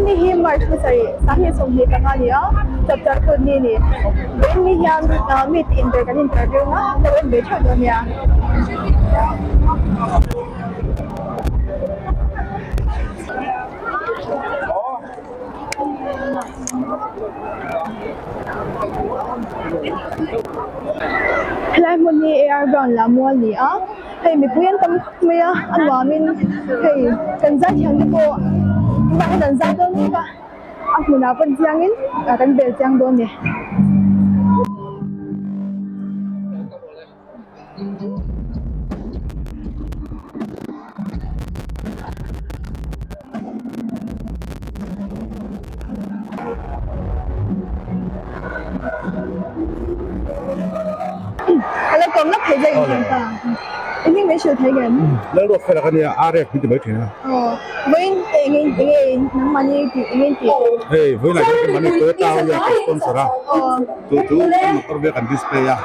bên mi hi march mi sari sang hi song hi kanga ni a Chapchar Kut ni ni bên mi hian mi tin be kan interview na lo en be thot do nia Lai mun ni air ground la mual ni a hei mi puyan tam me a anwa min hei kan za thiang ni ko ma han za do ni ba a muna pan chiang in kan bel chiang do ni Hello, con lắp thấy gì không ta? Anh mấy sự thấy cái. Lấy được phải là cái này ARF thì mới thế nào? Với anh nắm mà như thì anh thì. Với lại cái mà tôi tao ya sponsor à? Chú mà tôi biết cần display à?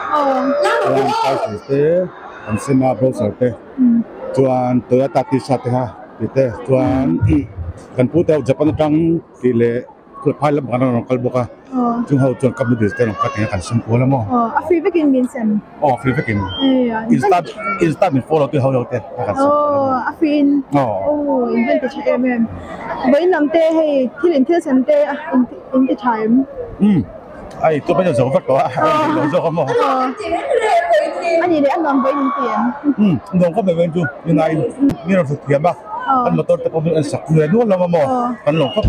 Làm cái display, làm xem mà browser thế. Chuan tôi ta t-shirt ha, thế. Chuan kan pu tao Japan tang thì lệคือพายลำกันเราkalbo ka chung hau chuan kapnu dis te ka te kan sim pola mo a free vegan min sem free vegan insta min follow tu hau lo te kan sim a free invent the mm với nam te hay thilin thil sem te in the time ai tôi bây giờ giấu vật đó giấu không mo anh gì để anh làm với những tiền nông có bên chung như này như là thực hiện ba kan motor te ko min sak nu no la mo kan long ko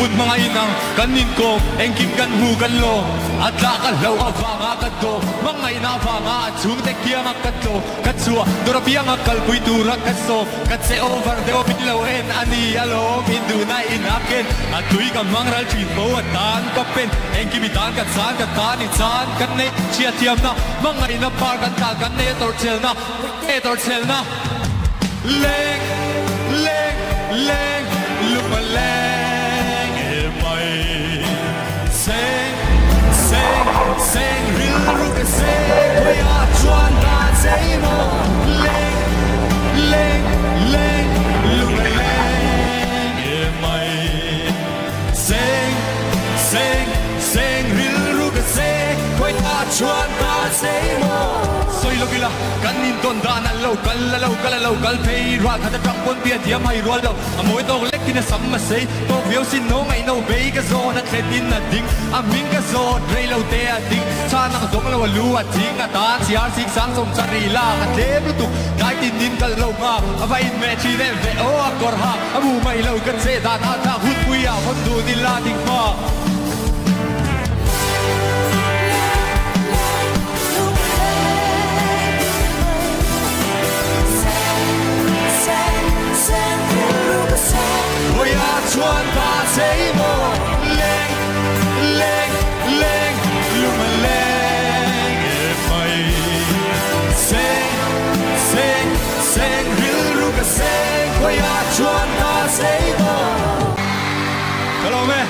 pun mga inang kanin ko engkim kan hu kan lo at lakal law avanga kadto mga inavanga at sung tekia makatlo katsua dorabia ngakal puitura katso katse over de opitlo en ani alo hindu na inaken at tui ka mangral chin mo at tan kapen engkim itan katsan katan itsan kan ne chia tiam na mga inapar kan ta kan ne torchel na leng leng leng lumaleng emai seng seng seng ril ruka seng hoya chuan ta sei mo leng leng leng lumaleng emai seng seng seng ril ruka seng hoya chuan ta sei mo soi lo gila kanin don dan alo kal pei ra tha tang pon bia diam hai ro lo amoi to lek kin sam ma sei to vio sin no ngai no bei ka zo na khetin na ding a ming ka zo drei lo te a ding cha na dong lo lu a ting a ta chiar sik sang som chari la ka te blu tu dai tin din kal lo ma a vai me chi ve ve o a kor ha a mu mai lo kan se da na ta hut pui a hon du din la ding ma chuan ta sei mo leng leng leng lumaleng e mai seng seng seng ril ruka seng hoya chuan ta sei mo hello me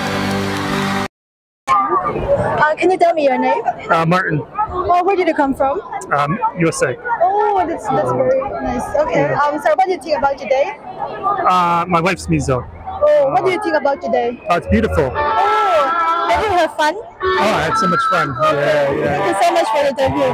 Can you tell me your name? Martin, Oh, where did you come from? USA. Oh, that's very nice. Okay. So what do you think about today? My wife's Mizo. Oh, what do you think about today? Oh, it's beautiful. Oh, did you have fun? Oh, I had so much fun. Yeah. Thank you so much for the interview.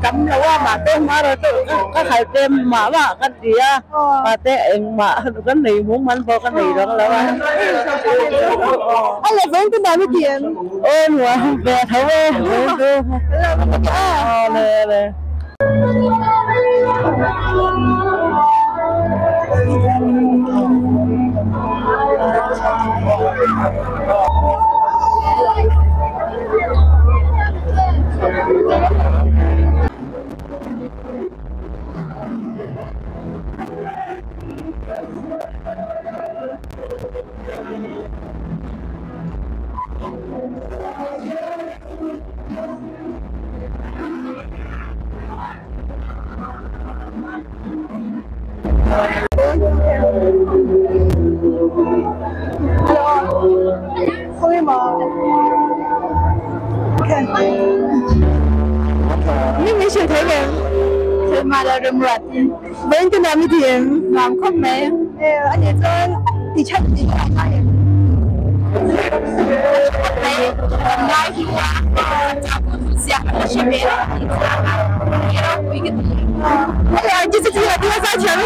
Cầm lâu mà tên mà rồi các thầy tên mà cái gì á mà tên mà cái này muốn ăn vô cái này đó là anh lại vẫn cái nào mới tiền mà về thôi nè Thôi mà mình sẽ thấy cái thì mà là rừng rậm bên cái nào mới tiền làm khóc mẹ anh ấy cho thì chắc gì phải ngay khi qua sẽ sẽ về anh chỉ chỉ là đưa ra chuyện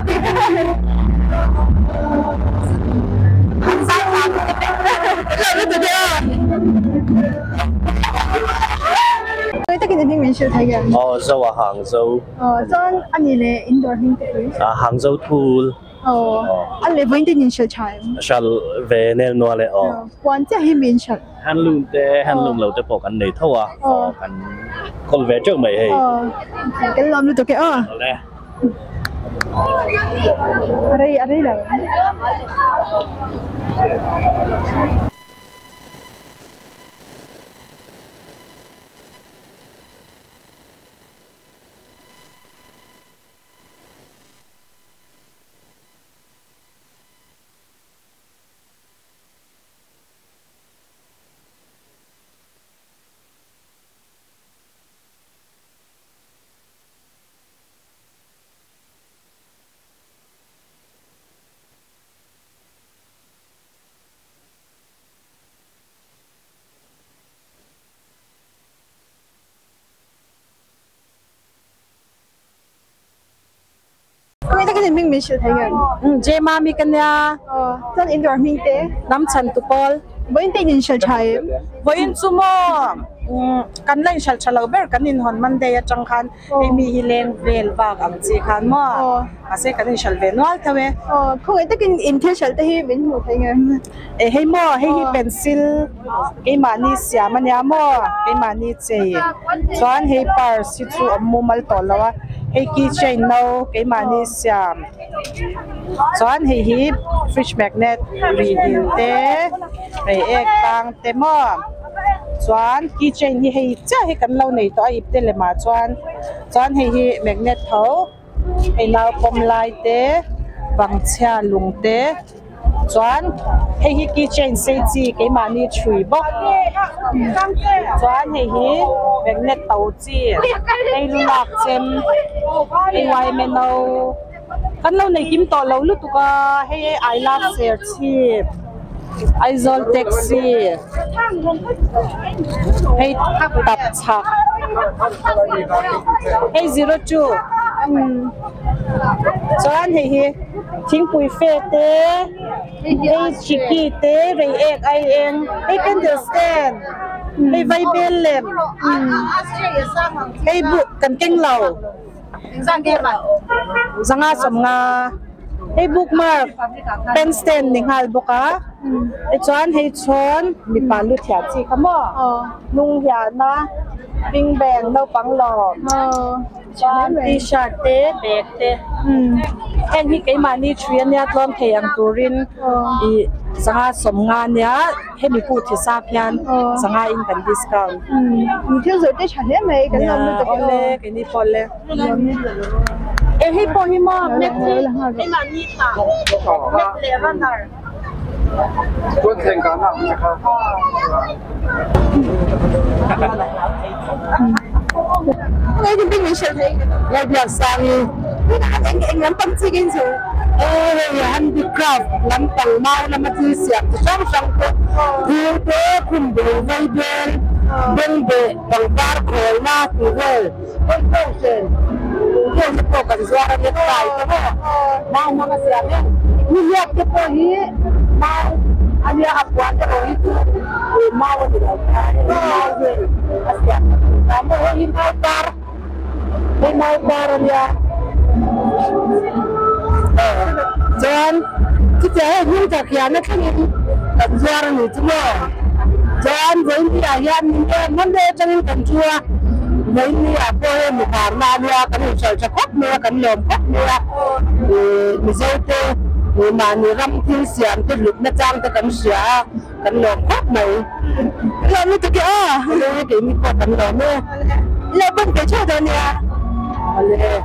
tôi tất cả những mình sẽ thấy cái Châu à Hàng Châu John anh ấy là indoor hình thế Hàng Châu Tool anh ấy vẫn tin nhìn sẽ chạy Shall về nên nói là quan trọng là mình sẽ hand lùm lâu tới bỏ cái này thôi à cái con về trước mày hay cái làm được cái ở đây là mình sẽ thấy cái J mà mi cái nhà John indoor hình thế nắm chân tụ bol vẫn tin nhìn sẽ chạy với in sumo kan lang shal chalo ber kan in hon man de chang khan mi hileng vel wa am chi khan mo ase kan in shal ve nwal thawe không ai tất cả intention thế hi mình một thấy cái hey mo hey hi pencil cái mani sia mania mo cái mani chei chuan hey par si chu ammu mal to lawa hey keychain no cái mani sia chuan hey hi fridge magnet ri din te hey ek tang te mo chuan keychain hi hei cha he kan lo nei to a ip te le ma chuan hei hi magnet tho hei nau pom lai te bang chha lung te chuan hei hi keychain sei chi ke ma ni thrui bok chuan hei hi magnet tau chi hei lu lak chem hei wai me no kan lo nei kim to lo lu tu ka hei I love share chi Aizol taxi hey tap chak hey 02 chuan hei hi thingpui fe te hey chiki te rei ek ai eng hey candle stand hey vai bel lem hey bu kan keng lau zanga somnga hey bookmark pen stand ning hal boka e chuan hei chon mi palu thia chi kamo nung hia na bing bang no panglo chuan t-shirt te bag te en hi ke mani thrian ya tlom thei ang turin I sanga somnga nia he mi pu thi sa phian sanga in kan discount ni thil zoi te chan he mai kan lam nu te ole ke ni pole e hi po hi ma mek thi e ma ni ta mek le runner quân thành cá nào chắc không ngay thì mình sẽ thấy ya biar sang anh lắm tâm trí kinh rồi handicraft lam tang mau lam ti siap sang sang ko hu te kum be vai ben ben be bang par khol na tu wel kon ko sen ko ko kan zuara de tai ko na ma siap ni ya ke po hi mau ada apa ada orang itu mau tidak mau siap kamu ini mau par dia John, kita ni tak kian nak ni, juara ni cuma. John, ini ayam ni, mana jangan kencua. Ini apa yang karena dia kan cakap dia kan lompat dia. Misalnya, mana ram siam tu luk na jang tu kan sia, kan lompat mai. Lalu tu dia, lalu dia ni kau kan lompat. Lalu kerja tu ni. Aleh.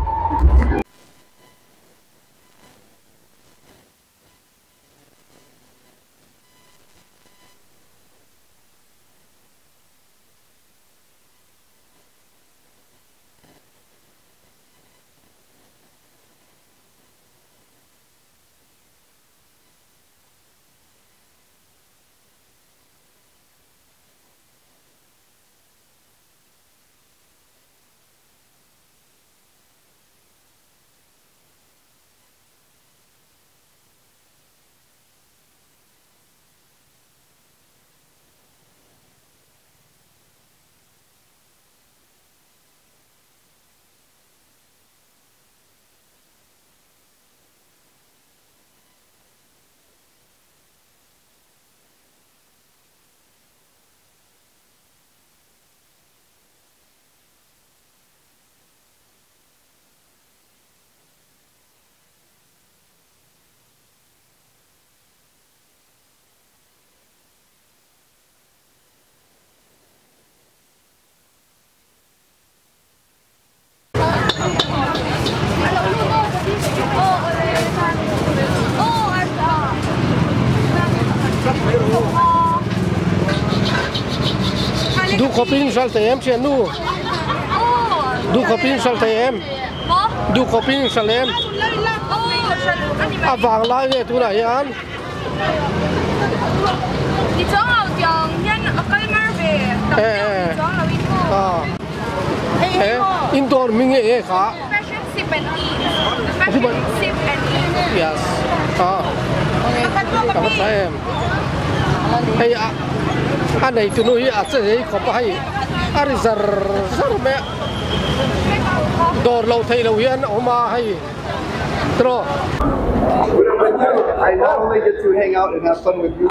Du kopin salte em chen nu. Du kopin salte em. Du kopin salem. Avang lai ve tu na yan. Đi chỗ nào trường nhân ở cây mar về. Chỗ nào in cô. Indoor mình nghe khá. Fashion sip and eat. Fashion sip and eat. Yes. Cảm ơn em. Hey, anh này tụi nó à chơi gì không phải, anh giờ mẹ đồ lâu thay lâu hiền ông mà hay, trò. I not only get to hang out and have fun with you,